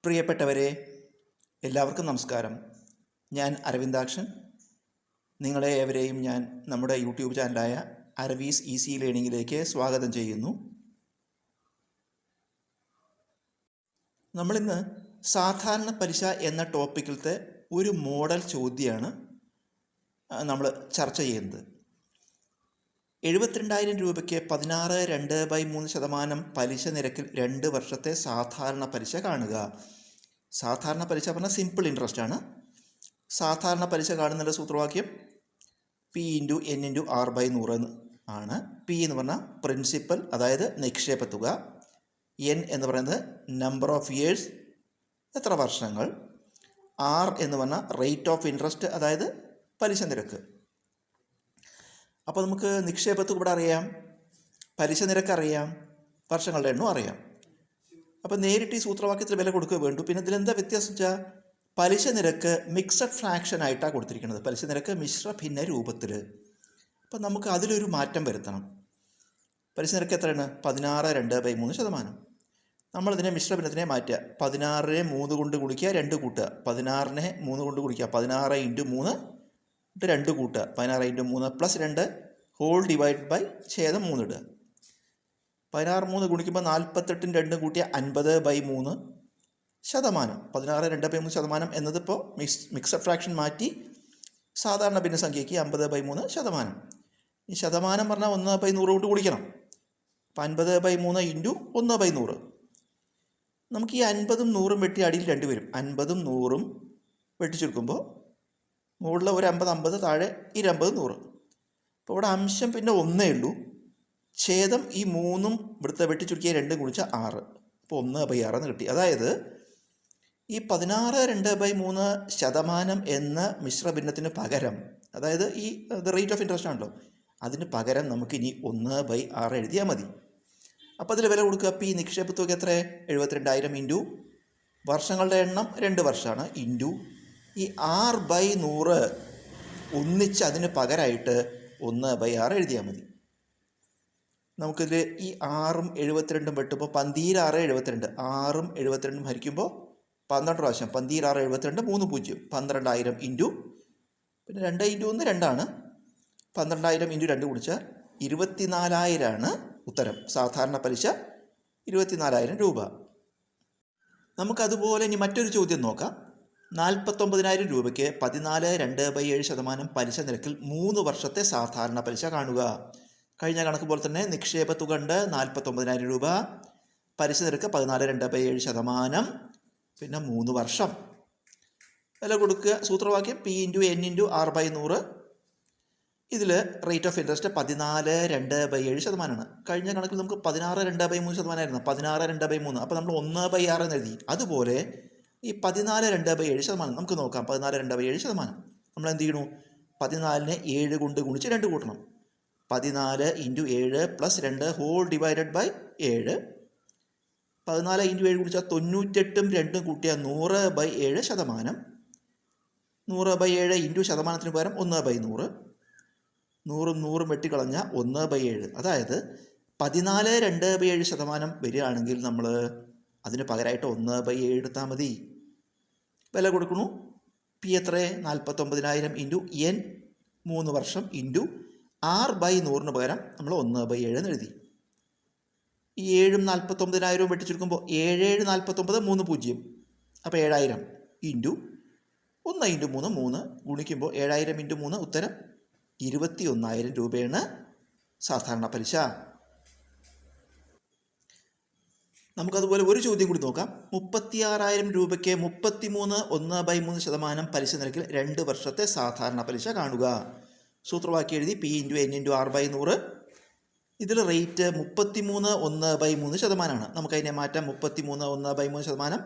പ്രിയപ്പെട്ടവരെ, എല്ലാവർക്കും നമസ്കാരം. ഞാൻ അരവിന്ദാക്ഷൻ. നിങ്ങളെ ഏവരെയും ഞാൻ നമ്മുടെ യൂട്യൂബ് ചാനലായ അരവീസ് ഈസി ലേണിങ്ങിലേക്ക് സ്വാഗതം ചെയ്യുന്നു. നമ്മളിന്ന് സാധാരണ പലിശ എന്ന ടോപ്പിക്കിലത്തെ ഒരു മോഡൽ ചോദ്യമാണ് നമ്മൾ ചർച്ച ചെയ്യുന്നത്. 72,000 രൂപയ്ക്ക് 16.2/3% പലിശ നിരക്കിൽ 2 വർഷത്തെ സാധാരണ പലിശ കാണുക. സാധാരണ പലിശ പറഞ്ഞാൽ സിമ്പിൾ ഇൻട്രസ്റ്റ് ആണ്. സാധാരണ പലിശ കാണുന്നതിൻ്റെ സൂത്രവാക്യം P/N/R/100 ആണ്. P എന്ന് പറഞ്ഞാൽ പ്രിൻസിപ്പൽ, അതായത് നിക്ഷേപ തുക. N എന്ന് പറയുന്നത് നമ്പർ ഓഫ് ഇയേഴ്സ്, എത്ര വർഷങ്ങൾ. R എന്ന് പറഞ്ഞാൽ റേറ്റ് ഓഫ് ഇൻട്രസ്റ്റ്, അതായത് പലിശ നിരക്ക്. അപ്പോൾ നമുക്ക് നിക്ഷേപത്തുക ഇവിടെ അറിയാം, പലിശ നിരക്ക് അറിയാം, വർഷങ്ങളുടെ എണ്ണം അറിയാം. അപ്പോൾ നേരിട്ട് ഈ സൂത്രവാക്യത്തിൽ വില കൊടുക്കുക വേണ്ടു. പിന്നെ ഇതിലെന്താ വ്യത്യാസം വെച്ചാൽ പലിശ നിരക്ക് മിക്സഡ് ഫ്രാക്ഷൻ ആയിട്ടാണ് കൊടുത്തിരിക്കുന്നത്. പലിശ നിരക്ക് മിശ്ര ഭിന്ന രൂപത്തിൽ. അപ്പോൾ നമുക്ക് അതിലൊരു മാറ്റം വരുത്തണം. പലിശ നിരക്ക് എത്രയാണ്? 16.2/3%. നമ്മളിതിനെ മിശ്ര ഭിന്നത്തിനെ മാറ്റുക. 16നെ 3 കൊണ്ട് ഗുണിക്കുക, 2 കൂട്ടുക. 16നെ 3 കൊണ്ട് ഗുണിക്കുക, 16 × 3 2 കൂട്ടുക. 16 × 3 + 2 ഹോൾ ഡിവൈഡ് ബൈ ഛേദം 3 ഇടുക. 16 3 ഗുണിക്കുമ്പോൾ 48 2 കൂട്ടിയ 50/3 ശതമാനം. 16.2/3% എന്നതിപ്പോൾ മിക്സഡ് ഫ്രാക്ഷൻ മാറ്റി സാധാരണ ഭിന്നസംഖ്യയ്ക്ക് 50/3 ശതമാനം. ഈ ശതമാനം പറഞ്ഞാൽ 1/100 കൊണ്ട് ഗുണിക്കണം. അപ്പം 50/3 × 1/100. നമുക്ക് ഈ 50ഉം 100ഉം വെട്ടി അടിയിൽ 2 വരും. 50ഉം 100ഉം വെട്ടിച്ചെടുക്കുമ്പോൾ മുകളിൽ ഒരു 50 താഴെ ഈ 50 100. അപ്പോൾ ഇവിടെ അംശം പിന്നെ 1 ഉള്ളൂ. ഛേദം ഈ 3ഉം ഇവിടുത്തെ വെട്ടിച്ചുരുക്കിയ 2 ഗുണിച്ചാൽ 6. അപ്പോൾ 1/6 എന്ന് കിട്ടി. അതായത് ഈ 16.2/3% എന്ന മിശ്രഭിന്നത്തിന് പകരം, അതായത് ഈ റേറ്റ് ഓഫ് ഇൻട്രസ്റ്റ് ആണല്ലോ, അതിന് പകരം നമുക്കിനി 1/6 എഴുതിയാൽ മതി. അപ്പോൾ അതിൽ വില കൊടുക്കുക. P നിക്ഷേപ തുക എത്ര? 72,000 × വർഷങ്ങളുടെ എണ്ണം 2 വർഷമാണ് ഇൻറ്റു ഈ 6/100 ഒന്നിച്ച് അതിന് പകരമായിട്ട് 1/6 എഴുതിയാൽ മതി. നമുക്കിതിൽ ഈ 6ഉം 72ഉം വെട്ടുമ്പോൾ 12 6 72. 6ഉം 72ഉം ഹരിക്കുമ്പോൾ 12 പ്രാവശ്യം. 12 6 72 3 0. 12,000 ഇൻറ്റു പിന്നെ 2 × 1 2 12,000 × 2 കുടിച്ചാൽ 24,000 ഉത്തരം. സാധാരണ പലിശ 24,000 രൂപ. നമുക്കതുപോലെ ഇനി മറ്റൊരു ചോദ്യം നോക്കാം. 49,000 രൂപയ്ക്ക് 14.2/7% പലിശ നിരക്കിൽ 3 വർഷത്തെ സാധാരണ പലിശ കാണുക. കഴിഞ്ഞ കണക്ക് പോലെ തന്നെ നിക്ഷേപ തുക ഉണ്ട് 49,000 രൂപ, പലിശ നിരക്ക് 14.2/7%, പിന്നെ 3 വർഷം. വില കൊടുക്കുക. സൂത്രവാക്യം P/N/R/100. ഇതിൽ റേറ്റ് ഓഫ് ഇൻട്രസ്റ്റ് 14.2/7%. കഴിഞ്ഞ കണക്കിൽ നമുക്ക് 16.2/3% ആയിരുന്നു. 16.2/3. അപ്പോൾ നമ്മൾ 1/6 എന്ന് എഴുതി. അതുപോലെ ഈ 14.2/7% നമുക്ക് നോക്കാം. 14.2/7% നമ്മൾ എന്ത് ചെയ്യണു? 14നെ 7 കൊണ്ട് ഗുണിച്ച് 2 കൂട്ടണം. 14 × 7 + 2 ഹോൾ ഡിവൈഡഡ് ബൈ 7. 14 × 7 കുടിച്ചാൽ 98ഉം 2ഉം കൂട്ടിയാൽ 100/7%. 100/7 ഇൻറ്റു ശതമാനത്തിന് പകരം 1/100. 100ഉം 100ഉം വെട്ടിക്കളഞ്ഞാൽ 1/7. അതായത് 14.2/7% വരികയാണെങ്കിൽ നമ്മൾ അതിന് പകരമായിട്ട് 1/7 എടുത്താൽ മതി. വില കൊടുക്കണു. P എത്ര? 49,000 × N 3 വർഷം ഇൻറ്റു R/100ന് പകരം നമ്മൾ 1/7 എന്ന് എഴുതി. ഈ 7ഉം 49,000ഉം വെട്ടിച്ചെടുക്കുമ്പോൾ 7 7 49 3 0. അപ്പോൾ 7,000 ഇൻറ്റു 1 × 3 3 ഗുണിക്കുമ്പോൾ 7,000 × 3 ഉത്തരം 21,000 രൂപയാണ് സാധാരണ പലിശ. നമുക്കതുപോലെ ഒരു ചോദ്യം കൂടി നോക്കാം. 36,000 രൂപയ്ക്ക് 33.1/3% പലിശ നിരക്കിൽ 2 വർഷത്തെ സാധാരണ പലിശ കാണുക. സൂത്രവാക്യം എഴുതി. P/N/R/100. ഇതിൽ റേറ്റ് 33.1/3% ആണ്. നമുക്കതിനെ മാറ്റാം. 33.1/3%.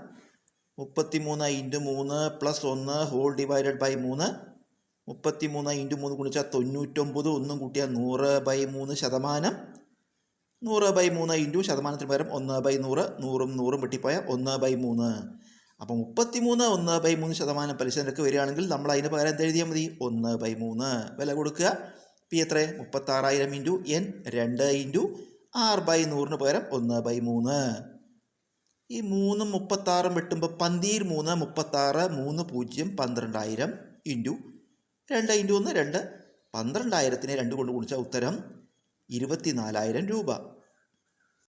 33 × 3 + 1 ഹോൾ ഡിവൈഡഡ് ബൈ 3. 33 × 3 ഗുണിച്ചാൽ 99. 1 കൂട്ടിയാൽ 100/3%. 100/3 ഇൻറ്റു ശതമാനത്തിന് പകരം 1/100. 100ഉം 100ഉം വെട്ടിപ്പോയാൽ 1/3. അപ്പം 33.1/3% പലിശ നിരക്ക് വരികയാണെങ്കിൽ നമ്മൾ അതിന് പകരം എന്ത് എഴുതിയാൽ മതി? 1/3. വില കൊടുക്കുക. P എത്ര? 36,000 × N 2 × R/100ന് പകരം 1/3. ഈ 3 36 വെട്ടുമ്പോൾ 13 3 36 3 0 12,000 ഇൻറ്റു 2 ഇൻറ്റു 1 2 12,000 2 കൊണ്ട് ഗുണിച്ച ഉത്തരം 24,000 രൂപ.